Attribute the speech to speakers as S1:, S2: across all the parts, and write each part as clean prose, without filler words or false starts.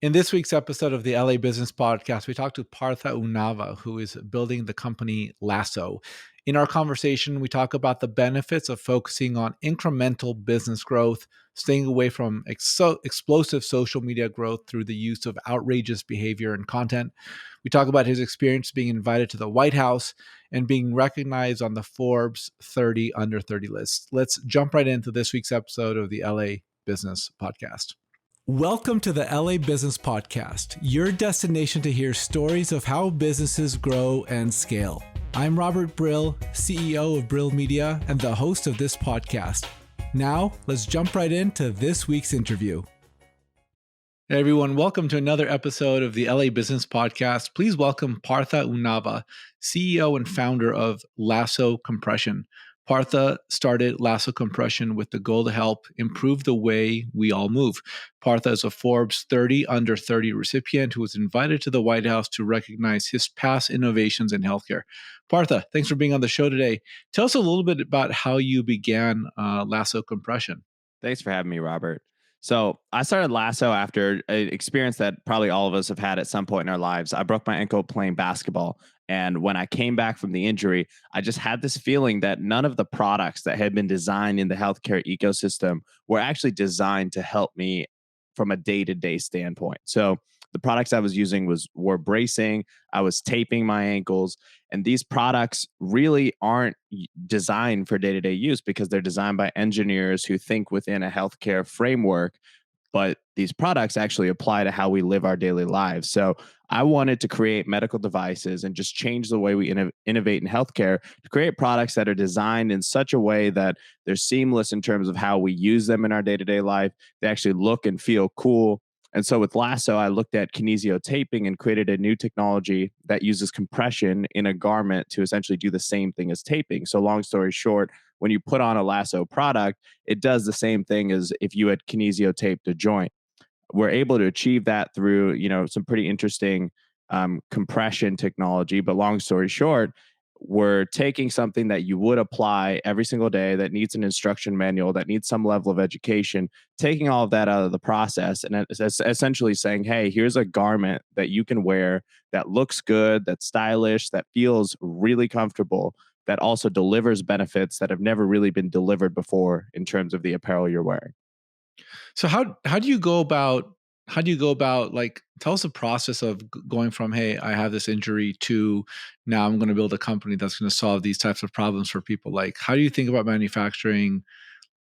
S1: In this week's episode of the LA Business Podcast, we talked to Partha Unnava, who is building the company Lasso. In our conversation, we talk about the benefits of focusing on incremental business growth, staying away from explosive social media growth through the use of outrageous behavior and content. We talk about his experience being invited to the White House and being recognized on the Forbes 30 under 30 list. Let's jump right into this week's episode of the LA Business Podcast. Welcome to the LA Business Podcast, your destination to hear stories of how businesses grow and scale. I'm Robert Brill, CEO of Brill Media and the host of this podcast. Now, let's jump right into this week's interview. Hey everyone, welcome to another episode of the LA Business Podcast. Please welcome Partha Unnava, CEO and founder of Lasso Compression. Partha started Lasso Compression with the goal to help improve the way we all move. Partha is a Forbes 30 under 30 recipient who was invited to the White House to recognize his past innovations in healthcare. Partha, thanks for being on the show today. Tell us a little bit about how you began Lasso Compression.
S2: Thanks for having me, Robert. So I started Lasso after an experience that probably all of us have had at some point in our lives. I broke my ankle playing basketball. And when I came back from the injury, I just had this feeling that none of the products that had been designed in the healthcare ecosystem were actually designed to help me from a day-to-day standpoint. So the products I was using were bracing, I was taping my ankles, and these products really aren't designed for day-to-day use because they're designed by engineers who think within a healthcare framework, but these products actually apply to how we live our daily lives. So I wanted to create medical devices and just change the way we innovate in healthcare to create products that are designed in such a way that they're seamless in terms of how we use them in our day-to-day life. They actually look and feel cool. And so with Lasso, I looked at kinesio taping and created a new technology that uses compression in a garment to essentially do the same thing as taping. So long story short, when you put on a Lasso product, it does the same thing as if you had kinesio taped a joint. We're able to achieve that through, some pretty interesting compression technology. But long story short, we're taking something that you would apply every single day that needs an instruction manual, that needs some level of education, taking all of that out of the process and it's essentially saying, hey, here's a garment that you can wear that looks good, that's stylish, that feels really comfortable, that also delivers benefits that have never really been delivered before in terms of the apparel you're wearing.
S1: So how do you go about like tell us the process of going from, hey, I have this injury to now I'm going to build a company that's going to solve these types of problems for people. Like, how do you think about manufacturing?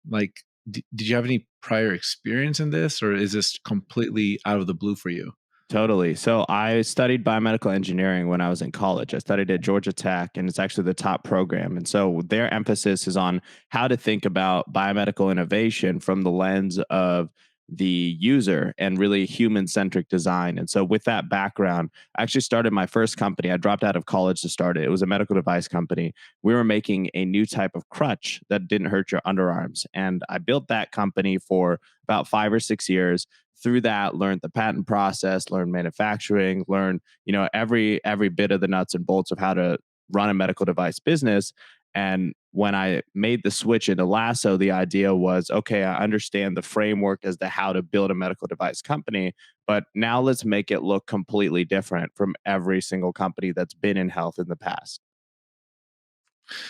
S1: Like, did you have any prior experience in this, or is this completely out of the blue for you?
S2: Totally. So I studied biomedical engineering when I was in college. I studied at Georgia Tech, and it's actually the top program. And so their emphasis is on how to think about biomedical innovation from the lens of the user and really human centric design. And so, with that background, I actually started my first company. I dropped out of college to start it. It was a medical device company. We were making a new type of crutch that didn't hurt your underarms. And I built that company for about 5 or 6 years. Through that, learned the patent process, learned manufacturing, learned every bit of the nuts and bolts of how to run a medical device business. And when I made the switch into Lasso, the idea was, okay, I understand the framework as to how to build a medical device company, but now let's make it look completely different from every single company that's been in health in the past.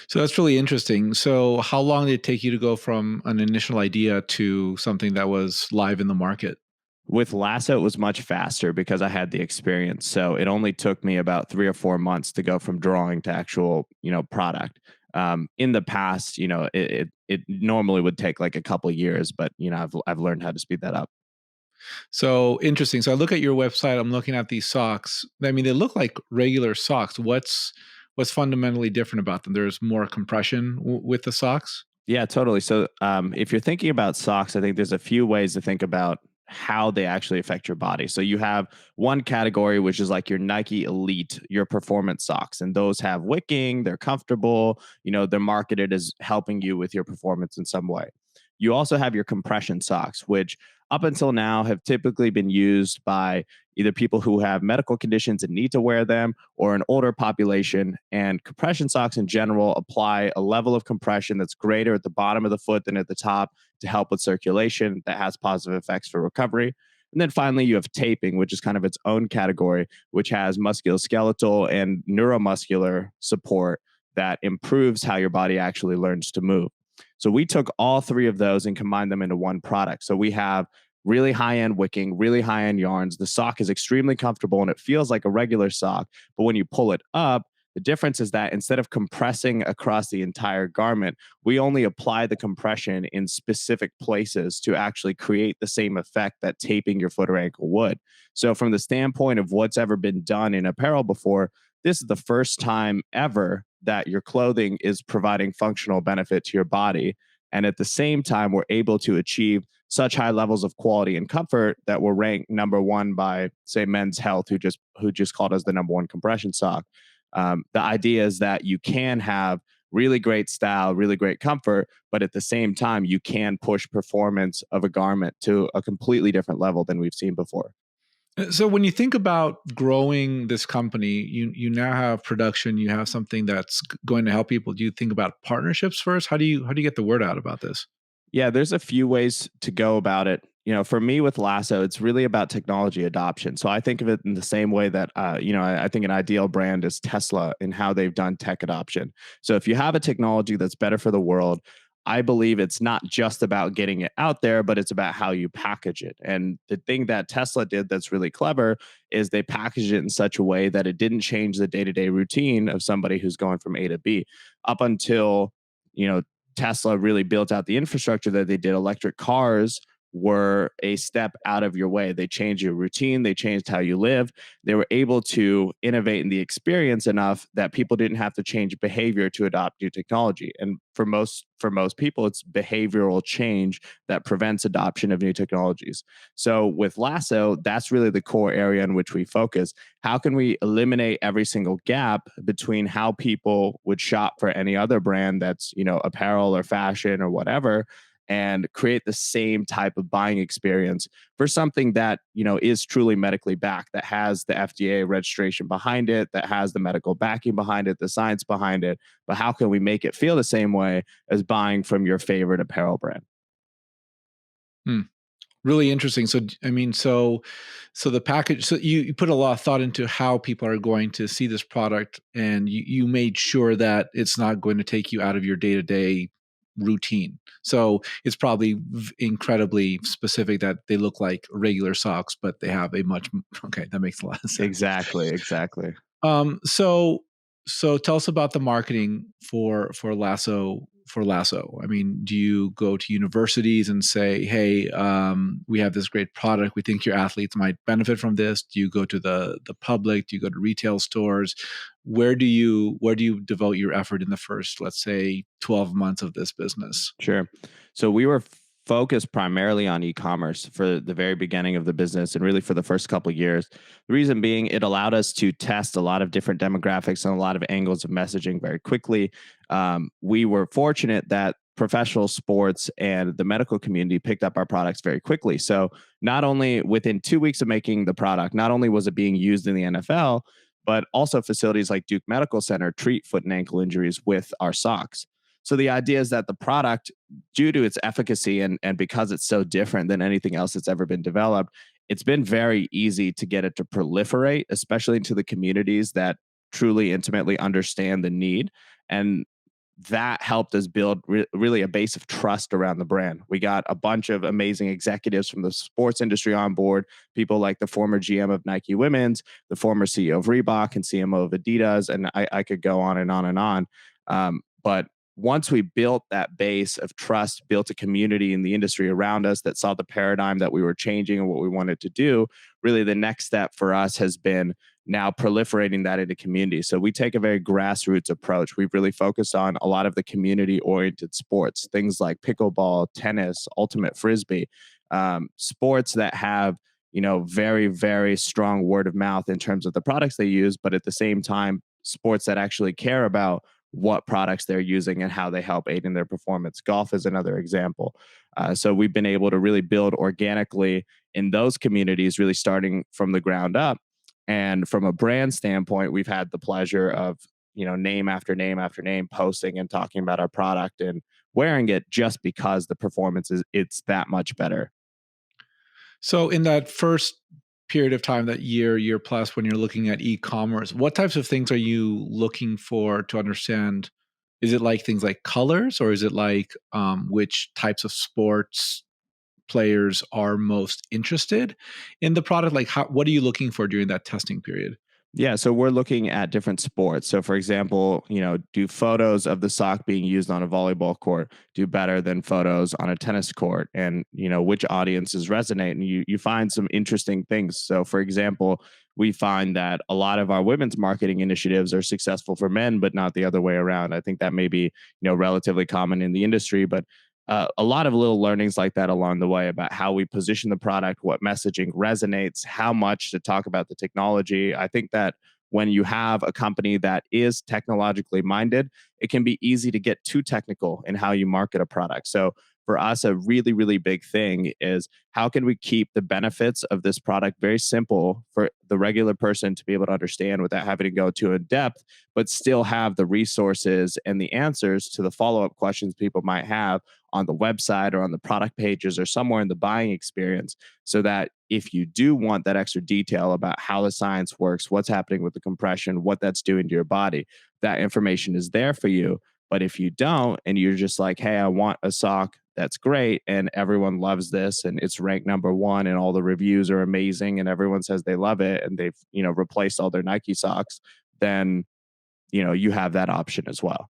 S1: So that's really interesting. So how long did it take you to go from an initial idea to something that was live in the market?
S2: With Lasso, it was much faster because I had the experience. So it only took me about 3 or 4 months to go from drawing to actual, product. In the past, it normally would take like a couple of years, but I've learned how to speed that up.
S1: So interesting. So I look at your website, I'm looking at these socks. I mean, they look like regular socks. What's fundamentally different about them? There's more compression with the socks.
S2: Yeah, totally. So, if you're thinking about socks, I think there's a few ways to think about how they actually affect your body. So, you have one category, which is like your Nike Elite, your performance socks, and those have wicking, they're comfortable, they're marketed as helping you with your performance in some way. You also have your compression socks, which up until now have typically been used by either people who have medical conditions and need to wear them or an older population. And compression socks in general apply a level of compression that's greater at the bottom of the foot than at the top to help with circulation that has positive effects for recovery. And then finally, you have taping, which is kind of its own category, which has musculoskeletal and neuromuscular support that improves how your body actually learns to move. So we took all three of those and combined them into one product. So we have really high end wicking, really high end yarns. The sock is extremely comfortable and it feels like a regular sock. But when you pull it up, the difference is that instead of compressing across the entire garment, we only apply the compression in specific places to actually create the same effect that taping your foot or ankle would. So, from the standpoint of what's ever been done in apparel before, this is the first time ever that your clothing is providing functional benefit to your body. And at the same time, we're able to achieve such high levels of quality and comfort that we're ranked number one by, say, Men's Health, who just called us the number one compression sock. The idea is that you can have really great style, really great comfort, but at the same time, you can push performance of a garment to a completely different level than we've seen before.
S1: So when you think about growing this company, you now have production, you have something that's going to help people. Do you think about partnerships first? How do you get the word out about this?
S2: Yeah, there's a few ways to go about it. For me with Lasso, it's really about technology adoption. So I think of it in the same way that, I think an ideal brand is Tesla in how they've done tech adoption. So if you have a technology that's better for the world, I believe it's not just about getting it out there, but it's about how you package it. And the thing that Tesla did that's really clever is they packaged it in such a way that it didn't change the day to day routine of somebody who's going from A to B up until, you know, Tesla really built out the infrastructure that they did. Electric cars were a step out of your way. They changed your routine, they changed how you live. They were able to innovate in the experience enough that people didn't have to change behavior to adopt new technology. And for most people, it's behavioral change that prevents adoption of new technologies. So with Lasso, that's really the core area in which we focus. How can we eliminate every single gap between how people would shop for any other brand that's, apparel or fashion or whatever, and create the same type of buying experience for something that, is truly medically backed, that has the FDA registration behind it, that has the medical backing behind it, the science behind it. But how can we make it feel the same way as buying from your favorite apparel brand?
S1: Hmm. Really interesting. So the package. So you put a lot of thought into how people are going to see this product, and you made sure that it's not going to take you out of your day to day routine. So it's probably incredibly specific that they look like regular socks, but they have a much okay. That makes a lot of sense.
S2: Exactly, exactly.
S1: Um, so so tell us about the marketing for Lasso. I mean, do you go to universities and say, "Hey, we have this great product. We think your athletes might benefit from this." Do you go to the public? Do you go to retail stores? Where do you devote your effort in the first, let's say, 12 months of this business?
S2: Sure. So we were focused primarily on e-commerce for the very beginning of the business and really for the first couple of years. The reason being it allowed us to test a lot of different demographics and a lot of angles of messaging very quickly. We were fortunate that professional sports and the medical community picked up our products very quickly. So not only within 2 weeks of making the product, not only was it being used in the NFL, but also facilities like Duke Medical Center treat foot and ankle injuries with our socks. So the idea is that the product, due to its efficacy and because it's so different than anything else that's ever been developed, it's been very easy to get it to proliferate, especially into the communities that truly intimately understand the need. And that helped us build really a base of trust around the brand. We got a bunch of amazing executives from the sports industry on board, people like the former GM of Nike Women's, the former CEO of Reebok, and CMO of Adidas, and I could go on and on and on. But once we built that base of trust, built a community in the industry around us that saw the paradigm that we were changing and what we wanted to do, really the next step for us has been now proliferating that into community. So we take a very grassroots approach. We've really focused on a lot of the community oriented sports, things like pickleball, tennis, ultimate frisbee, sports that have very, very strong word of mouth in terms of the products they use, but at the same time, sports that actually care about what products they're using and how they help aid in their performance. Golf is another example. So we've been able to really build organically in those communities, really starting from the ground up. And from a brand standpoint, we've had the pleasure of, name after name after name posting and talking about our product and wearing it just because the performance is it's that much better.
S1: So in that first period of time, that year plus, when you're looking at e-commerce, what types of things are you looking for to understand? Is it like things like colors, or is it like which types of sports players are most interested in the product? Like, what are you looking for during that testing period?
S2: Yeah, so we're looking at different sports. So, for example, do photos of the sock being used on a volleyball court do better than photos on a tennis court? And which audiences resonate, and you find some interesting things. So, for example, we find that a lot of our women's marketing initiatives are successful for men, but not the other way around. I think that may be relatively common in the industry, but a lot of little learnings like that along the way about how we position the product, what messaging resonates, how much to talk about the technology. I think that when you have a company that is technologically minded, it can be easy to get too technical in how you market a product. So for us, a really, really big thing is how can we keep the benefits of this product very simple for the regular person to be able to understand without having to go too in depth, but still have the resources and the answers to the follow up questions people might have on the website or on the product pages or somewhere in the buying experience, so that if you do want that extra detail about how the science works, what's happening with the compression, what that's doing to your body, that information is there for you. But if you don't, and you're just like, hey, I want a sock that's great and everyone loves this and it's ranked number one and all the reviews are amazing and everyone says they love it and they've, replaced all their Nike socks, then, you have that option as well.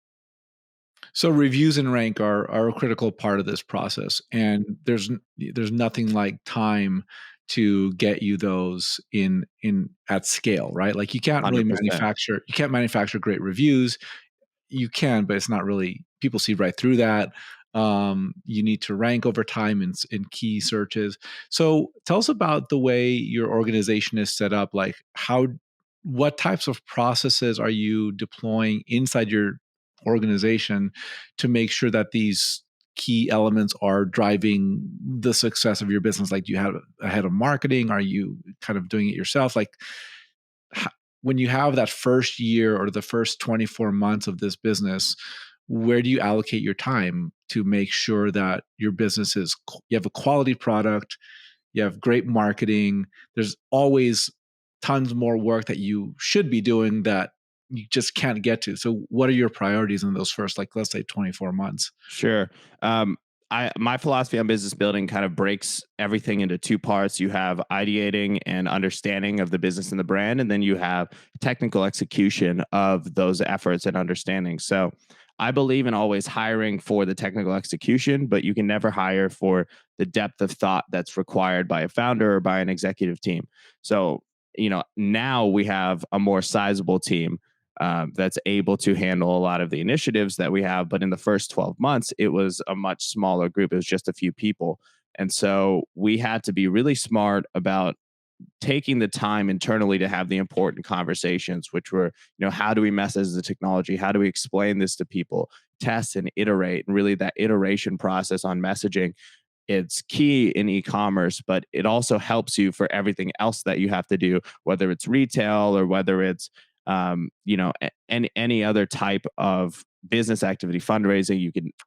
S1: So reviews and rank are a critical part of this process, and there's nothing like time to get you those in at scale, right? Like
S2: $100.
S1: you can't manufacture great reviews. You can, but it's not really, people see right through that. You need to rank over time in key searches. So tell us about the way your organization is set up. Like, what types of processes are you deploying inside your organization to make sure that these key elements are driving the success of your business? Like, do you have a head of marketing? Are you kind of doing it yourself? Like, ho- when you have that first year or the first 24 months of this business, where do you allocate your time to make sure that your business you have a quality product, you have great marketing? There's always tons more work that you should be doing that you just can't get to. So what are your priorities in those first, like, let's say 24 months?
S2: Sure. My philosophy on business building kind of breaks everything into two parts. You have ideating and understanding of the business and the brand, and then you have technical execution of those efforts and understanding. So I believe in always hiring for the technical execution, but you can never hire for the depth of thought that's required by a founder or by an executive team. So, now we have a more sizable team that's able to handle a lot of the initiatives that we have. But in the first 12 months, it was a much smaller group. It was just a few people. And so we had to be really smart about taking the time internally to have the important conversations, which were, how do we message the technology? How do we explain this to people? Test and iterate. And really, that iteration process on messaging, it's key in e-commerce, but it also helps you for everything else that you have to do, whether it's retail or whether it's any other type of business activity, fundraising.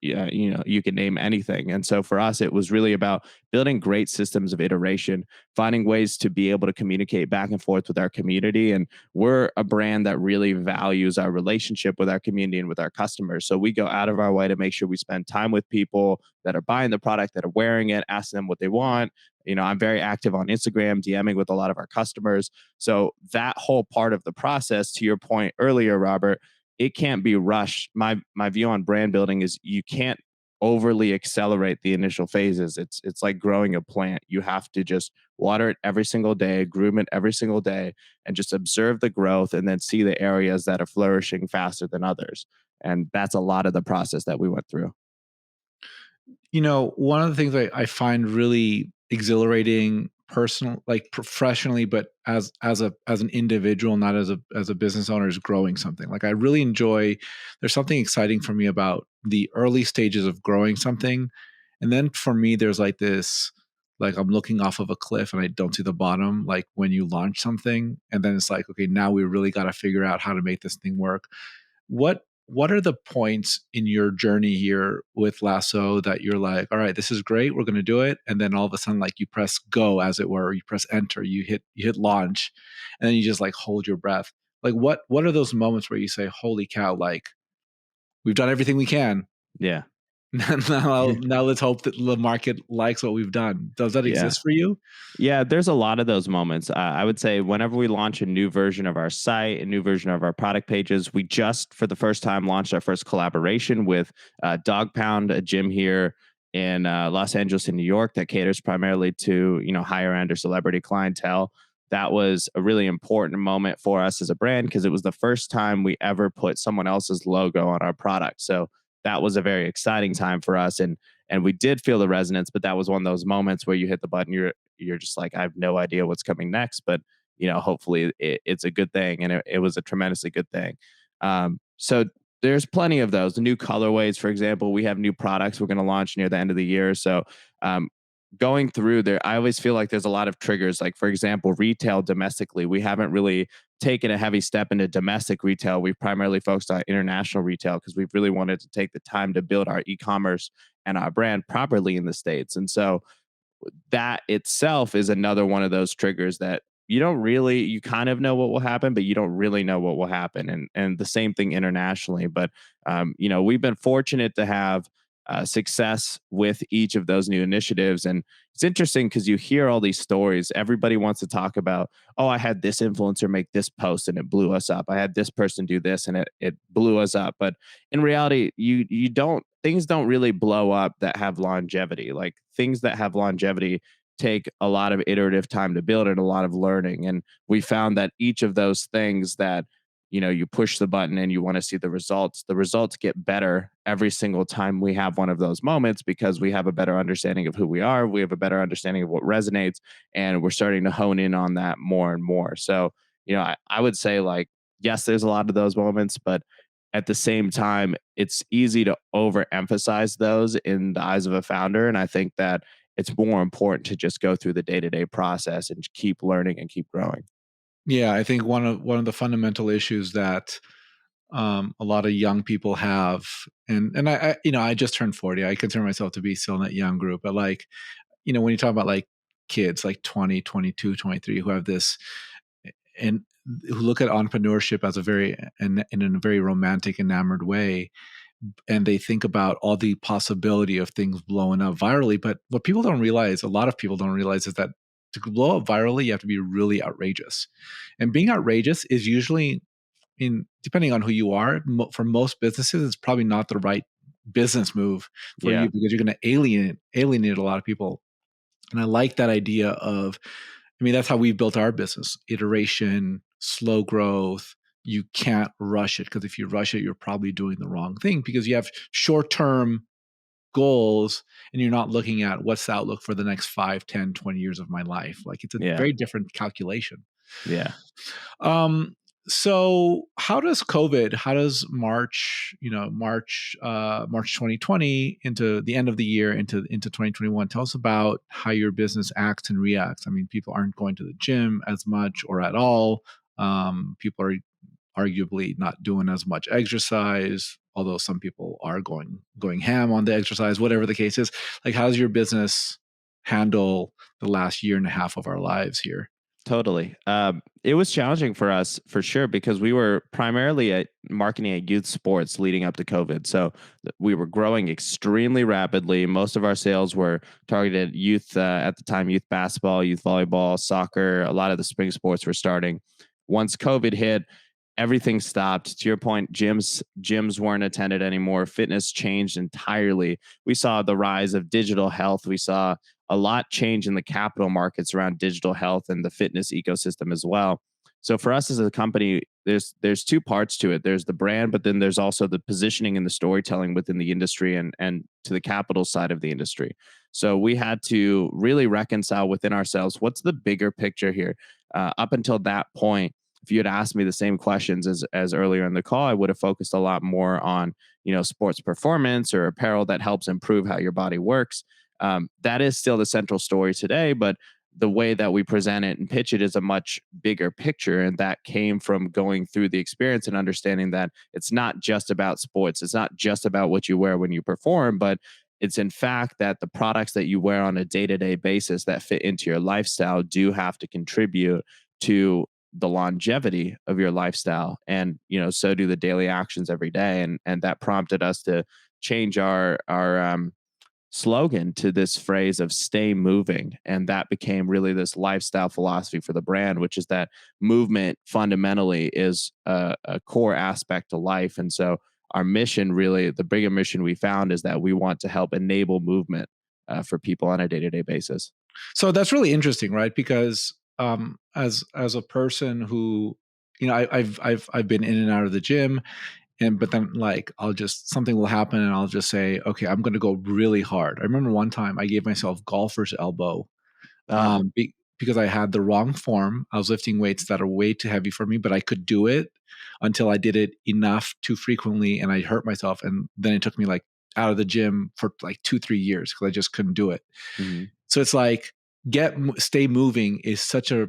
S2: You can name anything. And so for us, it was really about building great systems of iteration, finding ways to be able to communicate back and forth with our community. And we're a brand that really values our relationship with our community and with our customers. So we go out of our way to make sure we spend time with people that are buying the product, that are wearing it, asking them what they want. I'm very active on Instagram, DMing with a lot of our customers. So that whole part of the process, to your point earlier, Robert, it can't be rushed. My view on brand building is you can't overly accelerate the initial phases. It's like growing a plant. You have to just water it every single day, groom it every single day, and just observe the growth and then see the areas that are flourishing faster than others. And that's a lot of the process that we went through.
S1: One of the things I find really exhilarating, personal, like professionally, but as an individual, not as a business owner, is growing something. Like, I really enjoy. There's something exciting for me about the early stages of growing something, and then for me, there's like this. Like, I'm looking off of a cliff and I don't see the bottom. Like, when you launch something, and then it's like, okay, now we really got to figure out how to make this thing work. What what are the points in your journey here with Lasso that you're like, all right, this is great, we're going to do it, and then all of a sudden, like you press go, as it were, or you press enter, you hit launch, and then you just like hold your breath. Like what are those moments where you say, holy cow, like we've done everything we can.
S2: Yeah.
S1: Now let's hope that the market likes what we've done. Does that
S2: Yeah.
S1: exist for you?
S2: Yeah, there's a lot of those moments. I would say whenever we launch a new version of our site, a new version of our product pages, we just for the first time launched our first collaboration with Dog Pound, a gym here in Los Angeles and New York that caters primarily to higher end or celebrity clientele. That was a really important moment for us as a brand because it was the first time we ever put someone else's logo on our product. So that was a very exciting time for us, and we did feel the resonance. But that was one of those moments where you hit the button, you're just like, I have no idea what's coming next, but hopefully it's a good thing, and it was a tremendously good thing. So there's plenty of those. The new colorways, for example, we have new products we're going to launch near the end of the year. So um, going through there, I always feel like there's a lot of triggers. Like for example, retail domestically, we haven't really taken a heavy step into domestic retail. We've primarily focused on international retail because we've really wanted to take the time to build our e-commerce and our brand properly in the States. And so that itself is another one of those triggers that you kind of know what will happen, but you don't really know what will happen. And the same thing internationally. But we've been fortunate to have success with each of those new initiatives. And it's interesting because you hear all these stories. Everybody wants to talk about, oh, I had this influencer make this post and it blew us up. I had this person do this and it blew us up. But in reality, you don't things don't really blow up that have longevity. Like things that have longevity take a lot of iterative time to build and a lot of learning. And we found that each of those things that you push the button and you want to see the results get better every single time we have one of those moments because we have a better understanding of who we are, we have a better understanding of what resonates, and we're starting to hone in on that more and more. So I would say, like, yes, there's a lot of those moments, but at the same time, it's easy to overemphasize those in the eyes of a founder. And I think that it's more important to just go through the day-to-day process and keep learning and keep growing.
S1: Yeah, I think one of the fundamental issues that a lot of young people have, and I just turned 40. I consider myself to be still in that young group, but like when you talk about like kids like 20, 22, 23 who have this and who look at entrepreneurship as a very and in a very romantic, enamored way, and they think about all the possibility of things blowing up virally. But what people don't realize, a lot of people don't realize, is that to blow up virally, you have to be really outrageous. And being outrageous is usually, depending on who you are, for most businesses, it's probably not the right business move for
S2: Yeah.
S1: you because you're going to alienate a lot of people. And I like that idea of, that's how we've built our business: iteration, slow growth. You can't rush it because if you rush it, you're probably doing the wrong thing because you have short term goals and you're not looking at what's the outlook for the next 5, 10, 20 years of my life. Like it's a
S2: Yeah.
S1: very different calculation.
S2: Yeah.
S1: Um, so how does March 2020 into the end of the year into 2021, tell us about how your business acts and reacts. I mean, people aren't going to the gym as much or at all. People are arguably not doing as much exercise, although some people are going ham on the exercise, whatever the case is. Like, how does your business handle the last year and a half of our lives here?
S2: Totally. It was challenging for us for sure because we were primarily at marketing at youth sports leading up to COVID. So we were growing extremely rapidly. Most of our sales were targeted youth at the time: youth basketball, youth volleyball, soccer. A lot of the spring sports were starting. Once COVID hit, everything stopped. To your point, gyms weren't attended anymore. Fitness changed entirely. We saw the rise of digital health. We saw a lot change in the capital markets around digital health and the fitness ecosystem as well. So for us as a company, there's two parts to it. There's the brand, but then there's also the positioning and the storytelling within the industry and to the capital side of the industry. So we had to really reconcile within ourselves what's the bigger picture here. Up until that point, if you had asked me the same questions as earlier in the call, I would have focused a lot more on sports performance or apparel that helps improve how your body works. That is still the central story today, but the way that we present it and pitch it is a much bigger picture. And that came from going through the experience and understanding that it's not just about sports. It's not just about what you wear when you perform, but it's in fact that the products that you wear on a day-to-day basis that fit into your lifestyle do have to contribute to the longevity of your lifestyle. And so do the daily actions every day. And that prompted us to change our slogan to this phrase of stay moving. And that became really this lifestyle philosophy for the brand, which is that movement fundamentally is a core aspect to life. And so our mission, really, the bigger mission we found, is that we want to help enable movement for people on a day-to-day basis.
S1: So that's really interesting, right? Because as a person who, I've been in and out of the gym, and but then like I'll just something will happen and I'll just say, okay, I'm going to go really hard. I remember one time I gave myself golfer's elbow,
S2: Uh,
S1: because I had the wrong form. I was lifting weights that are way too heavy for me, but I could do it until I did it enough too frequently, and I hurt myself, and then it took me like out of the gym for like 2-3 years because I just couldn't do it.
S2: mhm.
S1: So it's like stay moving is such a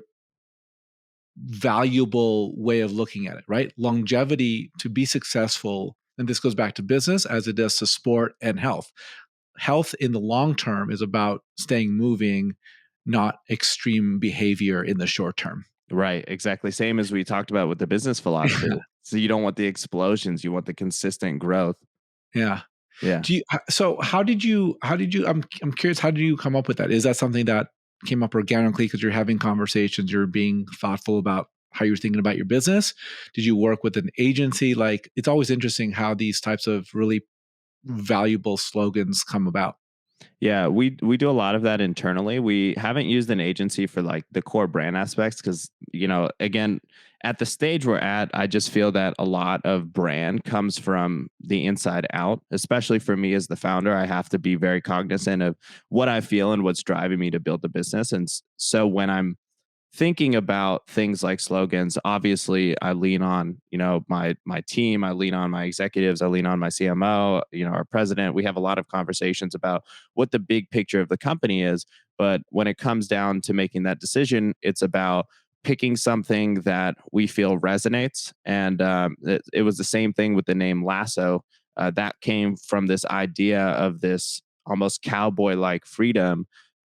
S1: valuable way of looking at it, right? Longevity to be successful, and this goes back to business as it does to sport and health. Health in the long term is about staying moving, not extreme behavior in the short term.
S2: Right, exactly. Same as we talked about with the business philosophy. So you don't want the explosions, you want the consistent growth.
S1: Yeah.
S2: Yeah.
S1: So how did you I'm curious, how did you come up with that? Is that something that came up organically because you're having conversations, you're being thoughtful about how you're thinking about your business? Did you work with an agency? Like, it's always interesting how these types of really valuable slogans come about.
S2: Yeah, we do a lot of that internally. We haven't used an agency for like the core brand aspects because, again, at the stage we're at, I just feel that a lot of brand comes from the inside out. Especially for me as the founder, I have to be very cognizant of what I feel and what's driving me to build the business. And so when I'm thinking about things like slogans, obviously I lean on, my team, I lean on my executives, I lean on my CMO, our president. We have a lot of conversations about what the big picture of the company is. But when it comes down to making that decision, it's about picking something that we feel resonates. And it was the same thing with the name Lasso. That came from this idea of this almost cowboy like freedom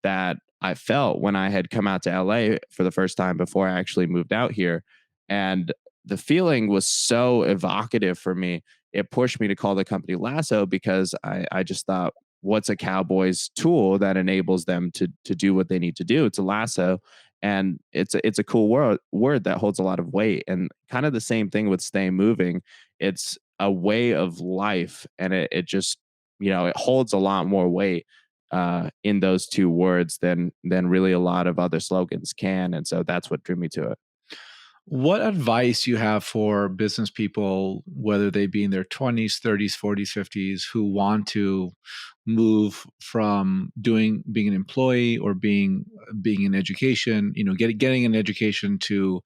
S2: that I felt when I had come out to LA for the first time before I actually moved out here. And the feeling was so evocative for me. It pushed me to call the company Lasso because I just thought, what's a cowboy's tool that enables them to do what they need to do? It's a lasso. And it's a cool word that holds a lot of weight. And kind of the same thing with stay moving. It's a way of life. And it just, it holds a lot more weight in those two words than really a lot of other slogans can. And so that's what drew me to it.
S1: What advice you have for business people, whether they be in their 20s, 30s, 40s, 50s, who want to move from being an employee or being in education, getting an education to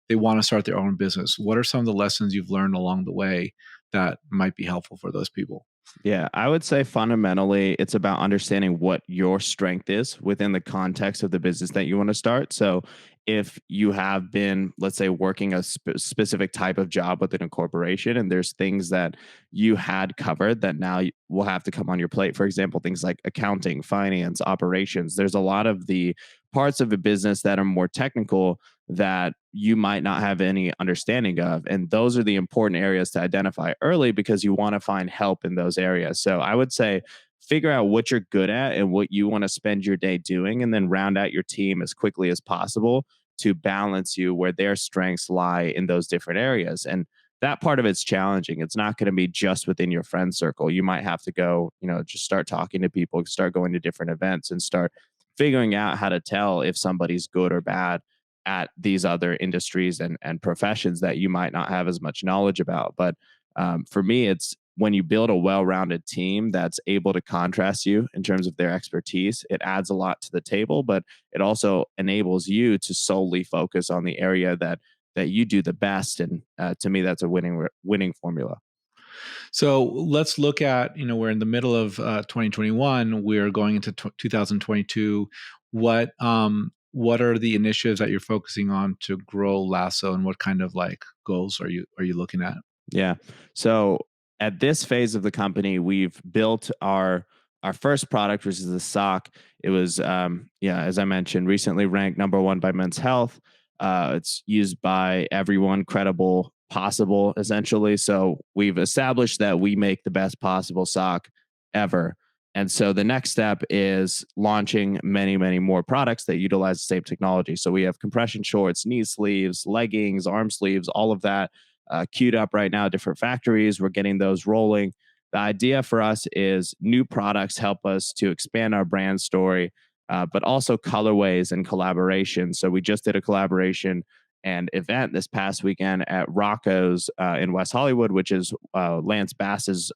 S1: they want to start their own business? What are some of the lessons you've learned along the way that might be helpful for those people?
S2: Yeah, I would say fundamentally it's about understanding what your strength is within the context of the business that you want to start. So, if you have been, let's say, working a specific type of job within a corporation and there's things that you had covered that now will have to come on your plate, for example, things like accounting, finance, operations, there's a lot of the parts of a business that are more technical that you might not have any understanding of. And those are the important areas to identify early because you want to find help in those areas. So I would say figure out what you're good at and what you want to spend your day doing, and then round out your team as quickly as possible to balance you where their strengths lie in those different areas. And that part of it's challenging. It's not going to be just within your friend circle. You might have to go, just start talking to people, start going to different events, and start figuring out how to tell if somebody's good or bad at these other industries and professions that you might not have as much knowledge about. But for me, it's when you build a well-rounded team that's able to contrast you in terms of their expertise, it adds a lot to the table, but it also enables you to solely focus on the area that you do the best. And to me, that's a winning formula.
S1: So let's look at, we're in the middle of 2021. We're going into 2022. What what are the initiatives that you're focusing on to grow Lasso, and what kind of like goals are you looking at?
S2: Yeah. So at this phase of the company, we've built our first product, which is the sock. It was, yeah, as I mentioned, recently ranked number one by Men's Health. It's used by everyone credible possible, essentially. So we've established that we make the best possible sock ever. And so the next step is launching many, many more products that utilize the same technology. So we have compression shorts, knee sleeves, leggings, arm sleeves, all of that queued up right now, different factories. We're getting those rolling. The idea for us is new products help us to expand our brand story, but also colorways and collaboration. So we just did a collaboration and event this past weekend at Rocco's in West Hollywood, which is Lance Bass's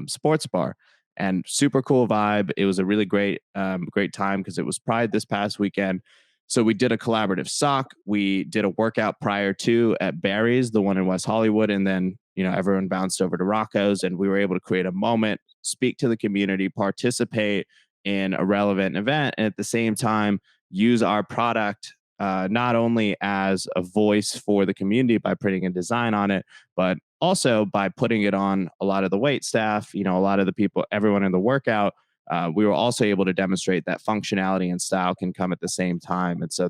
S2: sports bar. And super cool vibe. It was a really great time because it was Pride this past weekend. So we did a collaborative sock. We did a workout prior to at Barry's, the one in West Hollywood, and then everyone bounced over to Rocco's, and we were able to create a moment, speak to the community, participate in a relevant event, and at the same time use our product not only as a voice for the community by putting a design on it, but also by putting it on a lot of the wait staff. A lot of the people, everyone in the workout, we were also able to demonstrate that functionality and style can come at the same time. And so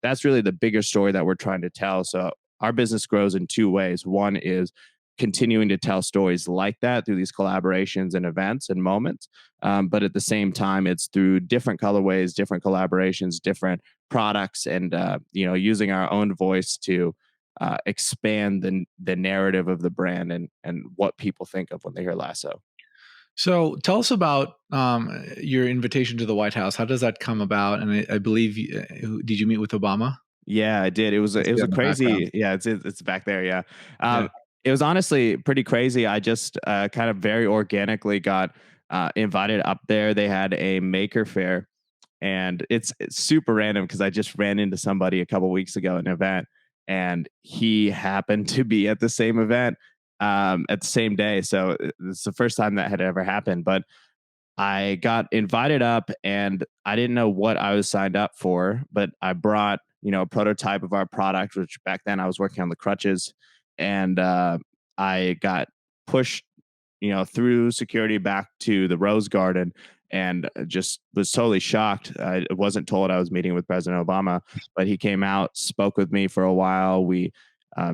S2: that's really the bigger story that we're trying to tell. So our business grows in two ways. One is continuing to tell stories like that through these collaborations and events and moments. But at the same time, it's through different colorways, different collaborations, different products, and using our own voice to expand the narrative of the brand and what people think of when they hear Lasso.
S1: So tell us about your invitation to the White House. How does that come about? And I believe, did you meet with Obama?
S2: Yeah, I did. It was
S1: I
S2: a, it
S1: see
S2: was
S1: on
S2: a
S1: the background.
S2: crazy. Yeah, it's back there. Yeah,
S1: Yeah,
S2: it was honestly pretty crazy. I just kind of very organically got invited up there. They had a maker fair, and it's super random because I just ran into somebody a couple weeks ago at an event, and he happened to be at the same event at the same day. So it's the first time that had ever happened. But I got invited up and I didn't know what I was signed up for, but I brought, a prototype of our product, which back then I was working on the crutches, and I got pushed, through security back to the Rose Garden and just was totally shocked. I wasn't told I was meeting with President Obama, but he came out, spoke with me for a while. We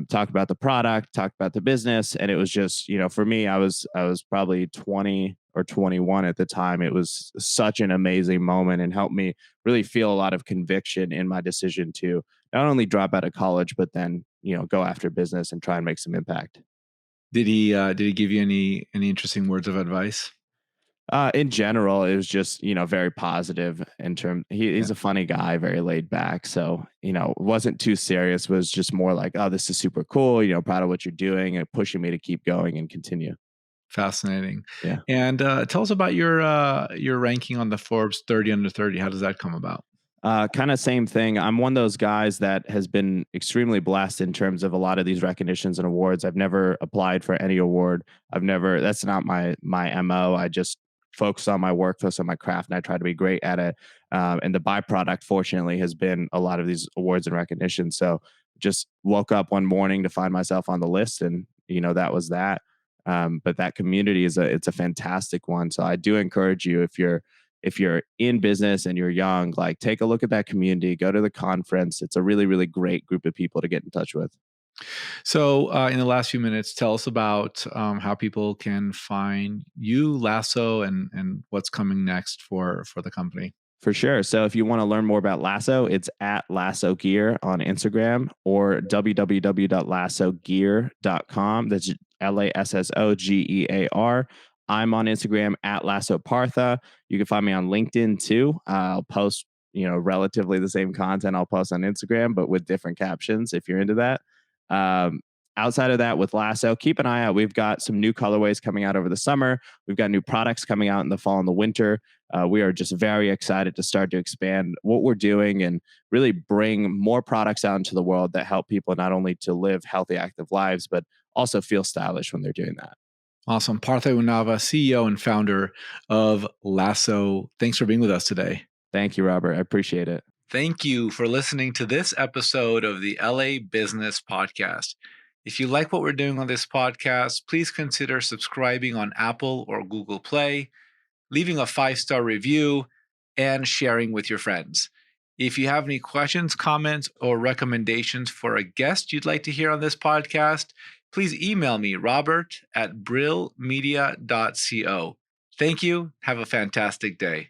S2: talked about the product, talked about the business, and it was just, for me, I was probably 20 or 21 at the time. It was such an amazing moment and helped me really feel a lot of conviction in my decision to not only drop out of college, but then go after business and try and make some impact.
S1: did he give you any interesting words of advice?
S2: In general, it was just very positive in term.
S1: Yeah,
S2: He's a funny guy, very laid back. So it wasn't too serious. Was just more like, oh, this is super cool. Proud of what you're doing and pushing me to keep going and continue.
S1: fascinating.
S2: Yeah.
S1: And tell us about your ranking on the Forbes 30 under 30. How does that come about?
S2: Kind of same thing. I'm one of those guys that has been extremely blessed in terms of a lot of these recognitions and awards. I've never applied for any award. I've never. That's not my mo. I just focus on my work, focus on my craft, and I try to be great at it. And the byproduct, fortunately, has been a lot of these awards and recognitions. So just woke up one morning to find myself on the list, and that was that. But that community it's a fantastic one. So I do encourage you if you're in business and you're young, like take a look at that community, go to the conference. It's a really, really great group of people to get in touch with.
S1: So, in the last few minutes, tell us about how people can find you, Lasso, and what's coming next for the company.
S2: For sure. So if you want to learn more about Lasso, it's at Lasso Gear on Instagram or www.lassogear.com. That's LASSOGEAR. I'm on Instagram at Lasso Partha. You can find me on LinkedIn too. I'll post, relatively the same content I'll post on Instagram, but with different captions if you're into that. Um, Outside of that, with Lasso, keep an eye out. We've got some new colorways coming out over the summer. We've got new products coming out in the fall and the winter. We are just very excited to start to expand what we're doing and really bring more products out into the world that help people not only to live healthy, active lives, but also feel stylish when they're doing that.
S1: Awesome. Partha Unnava, CEO and founder of Lasso. Thanks for being with us today.
S2: Thank you, Robert. I appreciate it.
S1: Thank you for listening to this episode of the LA Business Podcast. If you like what we're doing on this podcast, please consider subscribing on Apple or Google Play, leaving a 5-star review, and sharing with your friends. If you have any questions, comments, or recommendations for a guest you'd like to hear on this podcast, please email me, robert@brillmedia.co. Thank you. Have a fantastic day.